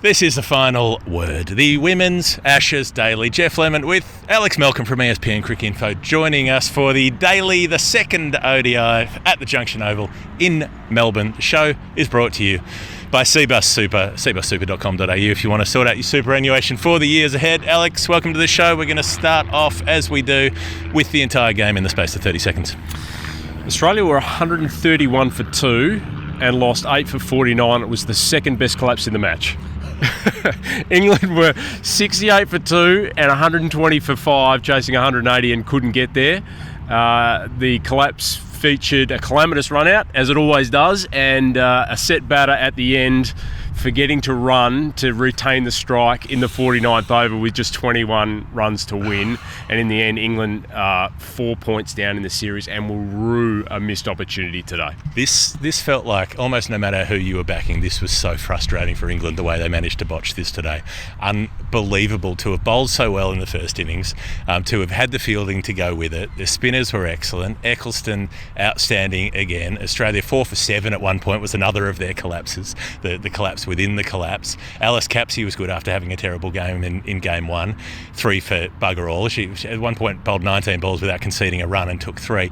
This is the final word. The Women's Ashes Daily. Geoff Lemon with Alex Malcolm from ESPN Cricinfo joining us for the daily, the second ODI at the Junction Oval in Melbourne. The show is brought to you by CBUS Super, cbussuper.com.au if you want to sort out your superannuation for the years ahead. Alex, welcome to the show. We're going to start off, as we do, with the entire game in the space of 30 seconds. Australia were 131 for 2 and lost 8 for 49. It was the second best collapse in the match. England were 68 for 2 and 120 for 5, chasing 180 and couldn't get there. The collapse featured a calamitous run out, as it always does, and a set batter at the end forgetting to run to retain the strike in the 49th over with just 21 runs to win. And in the end, England 4 points down in the series and will rue a missed opportunity today. This felt like, almost no matter who you were backing, this was so frustrating for England, the way they managed to botch this today. Unbelievable to have bowled so well in the first innings, to have had the fielding to go with it. The spinners were excellent. Eccleston outstanding again. Australia 4 for 7 at one point was another of their collapses, the collapse within the collapse. Alice Capsey was good after having a terrible game in game one. 3 for bugger all. She at one point bowled 19 balls without conceding a run and took 3.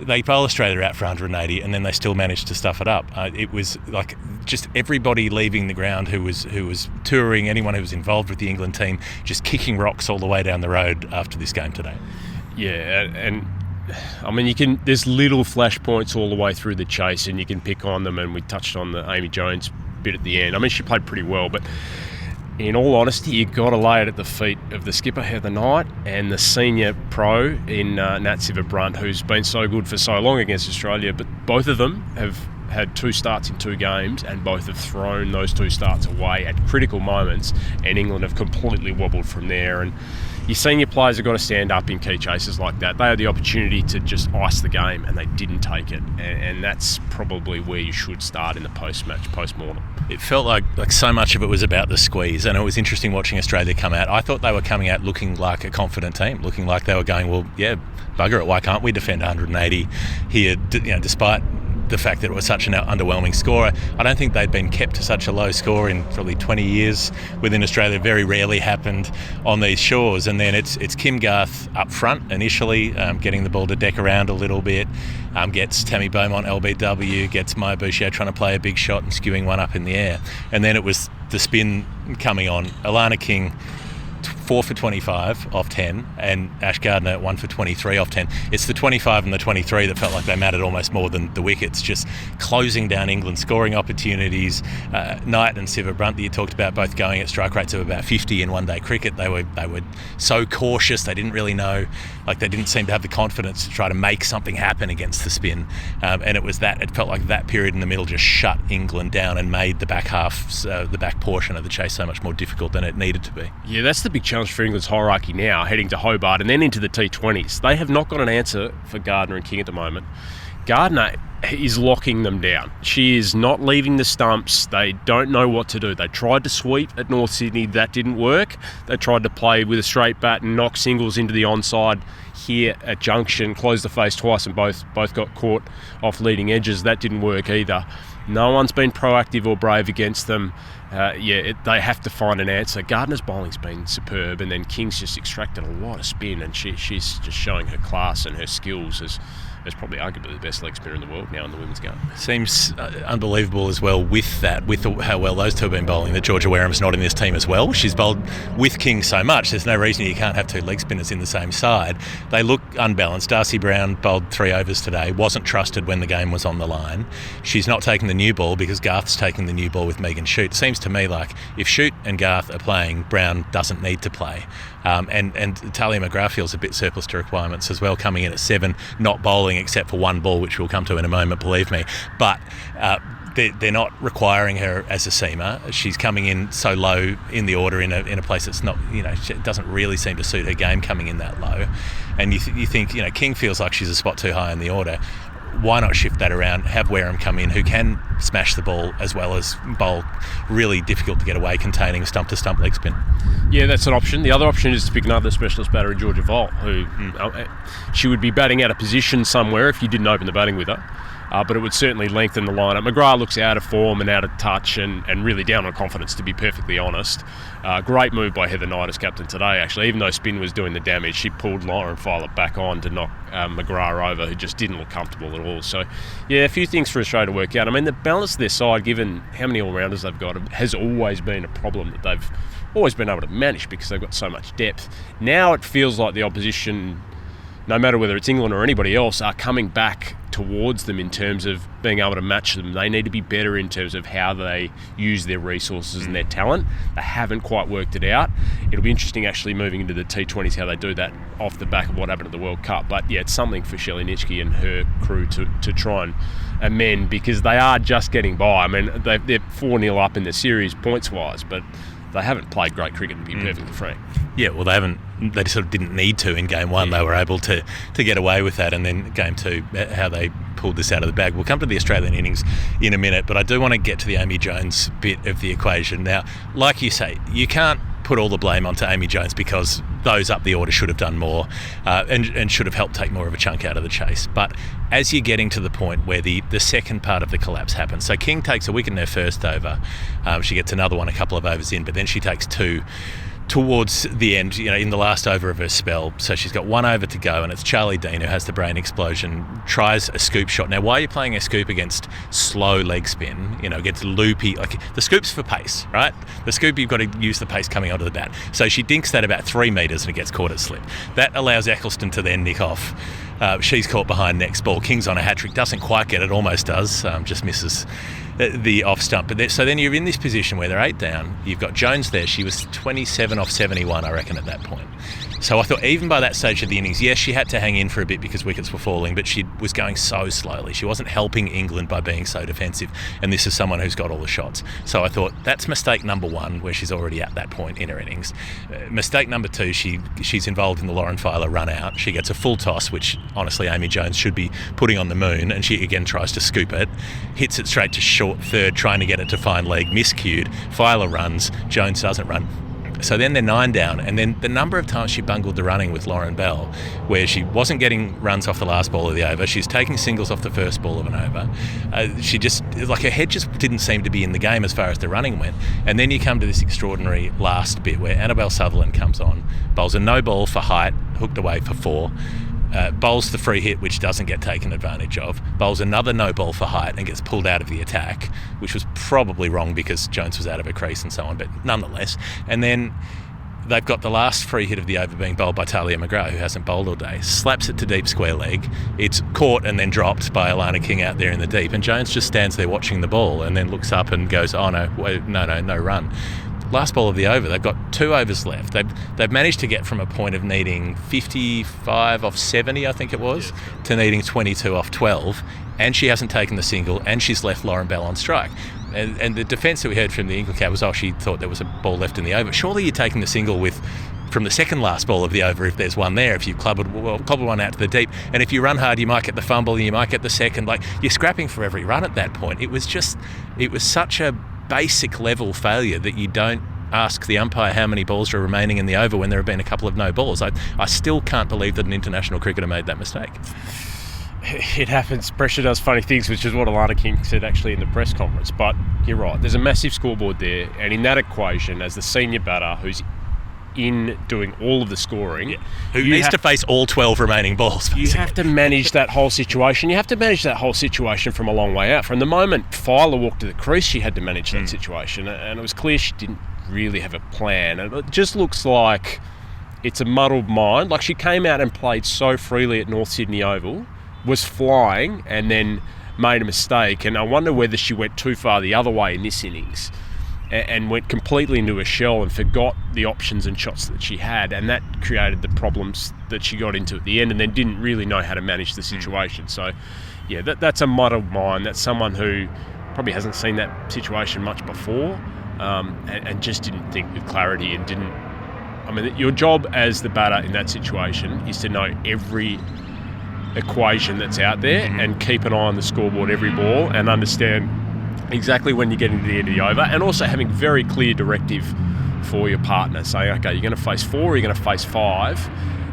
They bowled Australia out for 180 and then they still managed to stuff it up. It was like just everybody leaving the ground who was touring, anyone who was involved with the England team, just kicking rocks all the way down the road after this game today. Yeah, and I mean, there's little flashpoints all the way through the chase and you can pick on them, and we touched on the Amy Jones bit at the end. I mean, she played pretty well, but in all honesty, you've got to lay it at the feet of the skipper, Heather Knight, and the senior pro in Nat Sciver-Brunt, who's been so good for so long against Australia. But both of them have had 2 starts in 2 games, and both have thrown those 2 starts away at critical moments, and England have completely wobbled from there. And your senior players have got to stand up in key chases like that. They had the opportunity to just ice the game, and they didn't take it. And that's probably where you should start in the post-match, post-mortem. It felt like so much of it was about the squeeze, and it was interesting watching Australia come out. I thought they were coming out looking like a confident team, looking like they were going, well, yeah, bugger it, why can't we defend 180 here, despite the fact that it was such an underwhelming score. I don't think they'd been kept to such a low score in probably 20 years within Australia. Very rarely happened on these shores. And then it's Kim Garth up front initially, getting the ball to deck around a little bit, gets Tammy Beaumont LBW, gets Maya Bouchier trying to play a big shot and skewing one up in the air. And then it was the spin coming on. Alana King 4 for 25 off 10, and Ash Gardner 1 for 23 off 10. It's the 25 and the 23 that felt like they mattered almost more than the wickets, just closing down England scoring opportunities. Knight and Sciver-Brunt that you talked about, both going at strike rates of about 50 in one-day cricket. They were so cautious. They didn't really know, like they didn't seem to have the confidence to try to make something happen against the spin. And it felt like that period in the middle just shut England down and made the back half, the back portion of the chase so much more difficult than it needed to be. Yeah, that's the big challenge for England's hierarchy now, heading to Hobart and then into the T20s. They have not got an answer for Gardner and King at the moment. Gardner is locking them down. She is not leaving the stumps. They don't know what to do. They tried to sweep at North Sydney. That didn't work. They tried to play with a straight bat and knock singles into the onside here at Junction, closed the face twice, and both got caught off leading edges. That didn't work either. No one's been proactive or brave against them. They have to find an answer. Gardner's bowling's been superb, and then King's just extracted a lot of spin, and she's just showing her class and her skills as probably arguably the best leg spinner in the world now in the women's game. Seems unbelievable as well with how well those two have been bowling, that Georgia Wareham's not in this team as well. She's bowled with King so much, there's no reason you can't have 2 leg spinners in the same side. They look unbalanced. Darcy Brown bowled 3 overs today, wasn't trusted when the game was on the line. She's not taking the new ball because Garth's taking the new ball with Megan Shute. It seems to me like if Shute and Garth are playing, Brown doesn't need to play. And Talia McGrath feels a bit surplus to requirements as well, coming in at 7, not bowling except for 1 ball, which we'll come to in a moment, believe me. But they're not requiring her as a seamer. She's coming in so low in the order in a place that's not, it doesn't really seem to suit her game coming in that low. And you think, King feels like she's a spot too high in the order. Why not shift that around, have Wareham come in, who can smash the ball as well as bowl really difficult to get away, containing stump-to-stump leg spin? Yeah, that's an option. The other option is to pick another specialist batter in Georgia Volt, who she would be batting out of position somewhere if you didn't open the batting with her. but it would certainly lengthen the lineup. McGrath looks out of form and out of touch and really down on confidence, to be perfectly honest. Great move by Heather Knight as captain today, actually. Even though spin was doing the damage, she pulled Lauren Filer back on to knock McGrath over, who just didn't look comfortable at all. So, yeah, a few things for Australia to work out. I mean, the balance of their side, given how many all-rounders they've got, has always been a problem that they've always been able to manage because they've got so much depth. Now it feels like the opposition, no matter whether it's England or anybody else, are coming back towards them in terms of being able to match them. They need to be better in terms of how they use their resources and their talent. They haven't quite worked it out. It'll be interesting actually moving into the T20s how they do that off the back of what happened at the World Cup. But yeah, it's something for Shelley Nitschke and her crew to try and amend, because they are just getting by. I mean, they're 4-0 up in the series points-wise, but they haven't played great cricket, to be perfectly frank. Yeah, well, they sort of didn't need to in game one. They were able to get away with that, and then game two, how they pulled this out of the bag. We'll come to the Australian innings in a minute, but I do want to get to the Amy Jones bit of the equation. Now, like you say, you can't put all the blame onto Amy Jones because those up the order should have done more and should have helped take more of a chunk out of the chase. But as you're getting to the point where the second part of the collapse happens, so King takes a wicket in her first over, she gets another one a couple of overs in, but then she takes two towards the end, in the last over of her spell. So she's got 1 over to go, and it's Charlie Dean who has the brain explosion, tries a scoop shot. Now, why are you playing a scoop against slow leg spin? Gets loopy. Like, the scoop's for pace, right? The scoop, you've got to use the pace coming onto the bat. So she dinks that about 3 metres and it gets caught at slip. That allows Eccleston to then nick off. She's caught behind next ball. King's on a hat-trick, doesn't quite get it, almost does, just misses the off stump. But so then you're in this position where they're 8 down. You've got Jones there. She was 27 off 71, I reckon, at that point. So I thought even by that stage of the innings, yes, she had to hang in for a bit because wickets were falling, but she was going so slowly. She wasn't helping England by being so defensive, and this is someone who's got all the shots. So I thought that's mistake number 1, where she's already at that point in her innings. Mistake number 2, she's involved in the Lauren Filer run out. She gets a full toss, which honestly Amy Jones should be putting on the moon, and she again tries to scoop it, hits it straight to short third, trying to get it to fine leg, miscued. Filer runs, Jones doesn't run. So then they're 9 down, and then the number of times she bungled the running with Lauren Bell, where she wasn't getting runs off the last ball of the over, she's taking singles off the first ball of an over. She just, like, her head just didn't seem to be in the game as far as the running went. And then you come to this extraordinary last bit where Annabelle Sutherland comes on, bowls a no ball for height, hooked away for 4. Bowls the free hit, which doesn't get taken advantage of, bowls another no ball for height and gets pulled out of the attack, which was probably wrong because Jones was out of her crease and so on, but nonetheless. And then they've got the last free hit of the over being bowled by Talia McGrath, who hasn't bowled all day, slaps it to deep square leg. It's caught and then dropped by Alana King out there in the deep, and Jones just stands there watching the ball and then looks up and goes, oh no run. Last ball of the over, they've got 2 overs left. They've managed to get from a point of needing 55 off 70, I think it was, to needing 22 off 12, and she hasn't taken the single, and she's left Lauren Bell on strike. And the defence that we heard from the England cap was, she thought there was a ball left in the over. Surely you're taking the single from the second last ball of the over if there's one there, if you clobbered one out to the deep, and if you run hard you might get the fumble and you might get the second. Like, you're scrapping for every run at that point. It was such a basic level failure that you don't ask the umpire how many balls are remaining in the over when there have been a couple of no balls. I still can't believe that an international cricketer made that mistake. It happens. Pressure does funny things, which is what Alana King said actually in the press conference. But you're right, there's a massive scoreboard there, and in that equation, as the senior batter who's in doing all of the scoring, who needs to face all 12 remaining balls, basically. You have to manage that whole situation. You have to manage that whole situation from a long way out. From the moment Filer walked to the crease, she had to manage that situation, and it was clear she didn't really have a plan. And it just looks like it's a muddled mind. Like, she came out and played so freely at North Sydney Oval, was flying, and then made a mistake. And I wonder whether she went too far the other way in this innings and went completely into a shell and forgot the options and shots that she had, and that created the problems that she got into at the end, and then didn't really know how to manage the situation. So yeah, that's a muddled mind. That's someone who probably hasn't seen that situation much before, and just didn't think with clarity, and didn't. I mean, your job as the batter in that situation is to know every equation that's out there and keep an eye on the scoreboard every ball and understand exactly when you're getting to the end of the over, and also having very clear directive for your partner, saying, okay, you're going to face 4 or you're going to face 5,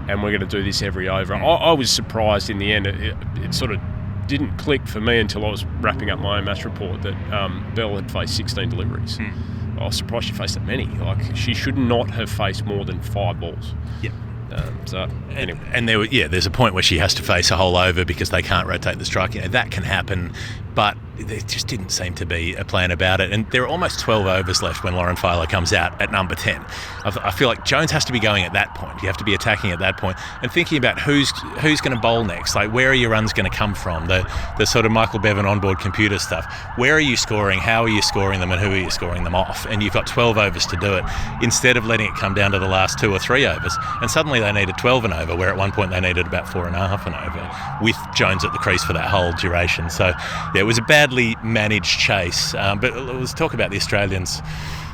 and we're going to do this every over. I was surprised in the end. It sort of didn't click for me until I was wrapping up my own match report that Bell had faced 16 deliveries. I was surprised she faced that many. Like, she should not have faced more than 5 balls. Yep. So anyway. And there's a point where she has to face a whole over because they can't rotate the strike. That can happen, but there just didn't seem to be a plan about it. And there are almost 12 overs left when Lauren Fowler comes out at number 10. I feel like Jones has to be going at that point. You have to be attacking at that point and thinking about who's going to bowl next. Like, where are your runs going to come from? The sort of Michael Bevan onboard computer stuff. Where are you scoring? How are you scoring them? And who are you scoring them off? And you've got 12 overs to do it instead of letting it come down to the last 2 or 3 overs. And suddenly they needed 12 and over, where at one point they needed about 4.5 and over, with Jones at the crease for that whole duration. So it was a badly managed chase. But let's talk about the Australians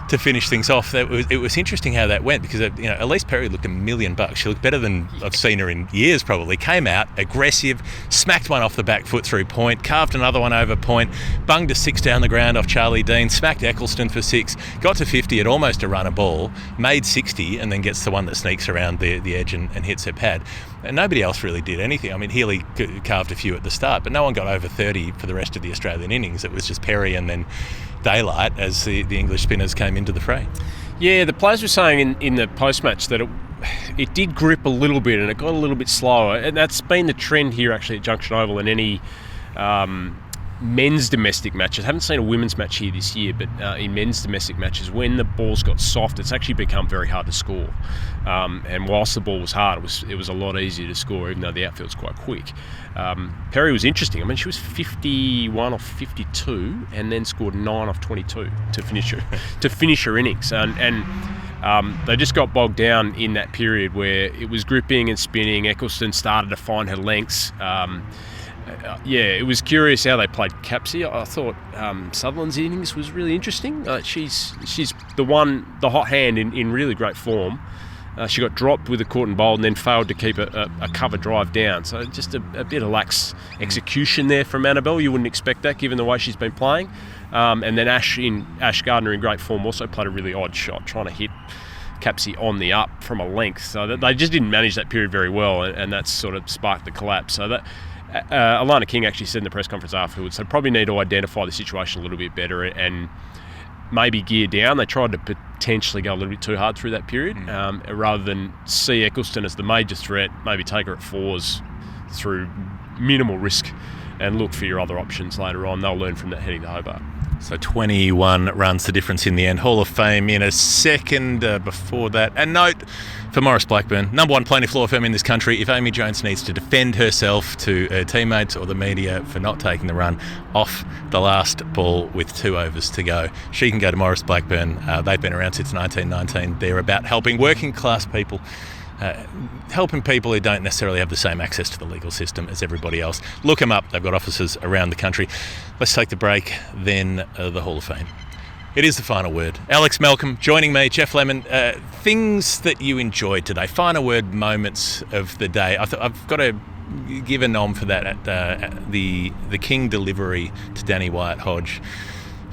to finish things off. It was interesting how that went, because Elise Perry looked $1 million. She looked better than I've seen her in years probably. Came out aggressive, smacked one off the back foot through point, carved another one over point, bunged a 6 down the ground off Charlie Dean, smacked Eccleston for 6, got to 50 at almost a run a ball, made 60, and then gets the one that sneaks around the edge and hits her pad. And nobody else really did anything. I mean, Healy carved a few at the start, but no one got over 30 for the rest of the Australian innings. It was just Perry and then daylight as the English spinners came into the fray. Yeah, the players were saying in the post-match that it did grip a little bit and it got a little bit slower. And that's been the trend here actually at Junction Oval in any men's domestic matches. I haven't seen a women's match here this year, but in men's domestic matches, when the balls got soft, it's actually become very hard to score. And whilst the ball was hard, it was a lot easier to score, even though the outfield's quite quick. Perry was interesting. I mean, she was 51 off 52 and then scored 9 off 22 to finish her innings. And they just got bogged down in that period where it was gripping and spinning. Eccleston started to find her lengths. It was curious how they played Capsey. I thought Sutherland's innings was really interesting. She's the hot hand in really great form. She got dropped with a caught and bowled and then failed to keep a cover drive down. So just a bit of lax execution there from Annabelle. You wouldn't expect that given the way she's been playing. And then Ash Gardner in great form also played a really odd shot, trying to hit Capsey on the up from a length. So they just didn't manage that period very well, and that's sort of sparked the collapse. So that Alana King actually said in the press conference afterwards, they probably need to identify the situation a little bit better and maybe gear down. They tried to potentially go a little bit too hard through that period, rather than see Eccleston as the major threat, maybe take her at 4s through minimal risk and look for your other options later on. They'll learn from that heading to Hobart. So 21 runs the difference in the end. Hall of Fame in a second before that. And note for Maurice Blackburn, number 1 plaintiff law firm in this country, if Amy Jones needs to defend herself to her teammates or the media for not taking the run off the last ball with 2 overs to go, she can go to Maurice Blackburn. They've been around since 1919. They're about helping working class people, helping people who don't necessarily have the same access to the legal system as everybody else. Look them up. They've got offices around the country. Let's take the break, then the Hall of Fame. It is the final word. Alex Malcolm joining me, Geoff Lemon. Things that you enjoyed today, final word moments of the day. I've got to give a nom for that at the King delivery to Danny Wyatt-Hodge.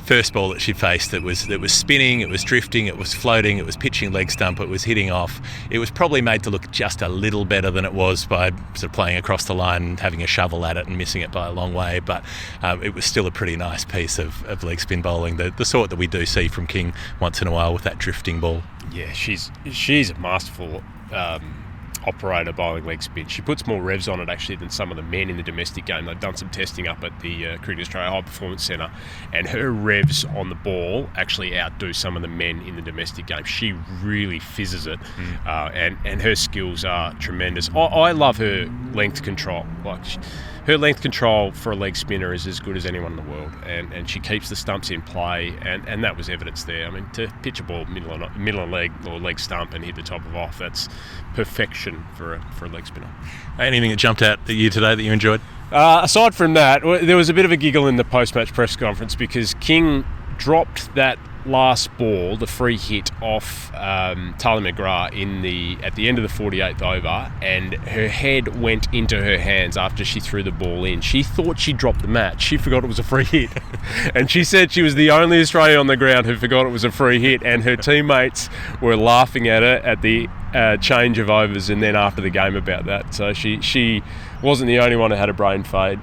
First ball that she faced that was spinning, it was drifting, it was floating, it was pitching leg stump, it was hitting off. It was probably made to look just a little better than it was by sort of playing across the line and having a shovel at it and missing it by a long way, but it was still a pretty nice piece of leg spin bowling, the sort that we do see from King once in a while with that drifting ball. Yeah, she's a masterful operator bowling leg spin. She puts more revs on it actually than some of the men in the domestic game. They've done some testing up at the Cricket Australia High Performance Centre, and her revs on the ball actually outdo some of the men in the domestic game. She really fizzes it, and her skills are tremendous. I love her length control. Her length control for a leg spinner is as good as anyone in the world, and she keeps the stumps in play, and that was evidence there. I mean, to pitch a ball middle on leg or leg stump and hit the top of off, that's perfection for a leg spinner. Anything that jumped out at you today that you enjoyed? Aside from that, there was a bit of a giggle in the post-match press conference because King dropped that last ball, the free hit off Talia McGrath at the end of the 48th over, and her head went into her hands after she threw the ball in. She thought she dropped the match. She forgot it was a free hit. And she said she was the only Australian on the ground who forgot it was a free hit, and her teammates were laughing at her at the change of overs and then after the game about that. So she wasn't the only one who had a brain fade.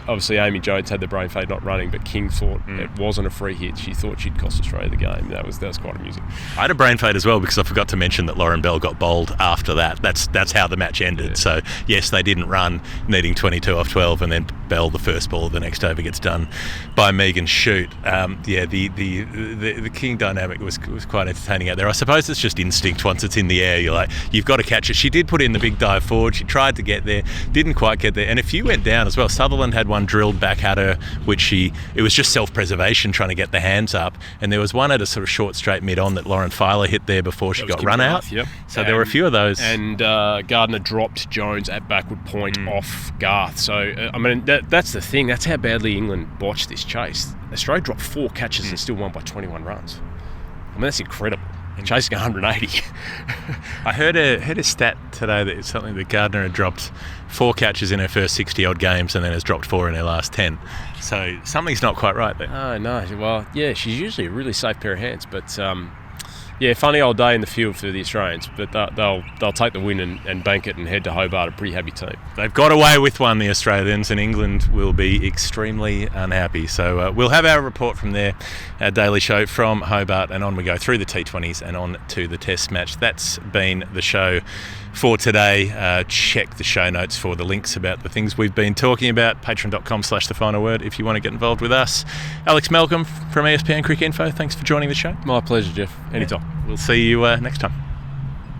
obviously Amy Jones had the brain fade not running, but King thought it wasn't a free hit. She thought she'd cost Australia the game. That was quite amusing. I had a brain fade as well because I forgot to mention that Lauren Bell got bowled after that. That's how the match ended. Yeah. So yes, they didn't run, needing 22 off 12, and then Bell, the first ball of the next over, gets done by Megan Shute. The King dynamic was quite entertaining out there. I suppose it's just instinct. Once it's in the air, you've got to catch it. She did put in the big dive forward. She tried to get there, didn't quite get there, and a few went down as well. Sutherland had one drilled back at her, which it was just self-preservation, trying to get the hands up, and there was one at a sort of short straight mid-on that Lauren Filer hit there before she got run out. Yep. So there were a few of those. And Gardner dropped Jones at backward point off Garth. So, that's the thing. That's how badly England botched this chase. Australia dropped 4 catches and still won by 21 runs. That's incredible. Chasing 180. I heard a stat today that it's something that Gardner had dropped 4 catches in her first 60-odd games and then has dropped 4 in her last 10. So something's not quite right there. Oh, no. Well, yeah, she's usually a really safe pair of hands, but funny old day in the field for the Australians, but they'll take the win and bank it and head to Hobart, a pretty happy team. They've got away with one, the Australians, and England will be extremely unhappy. So we'll have our report from there, our daily show from Hobart, and on we go through the T20s and on to the Test match. That's been the show for today. Check the show notes for the links about the things we've been talking about. Patreon.com/thefinalword if you want to get involved with us. Alex Malcolm from ESPN Cricinfo, thanks for joining the show. My pleasure, Geoff. Anytime. We'll see you next time.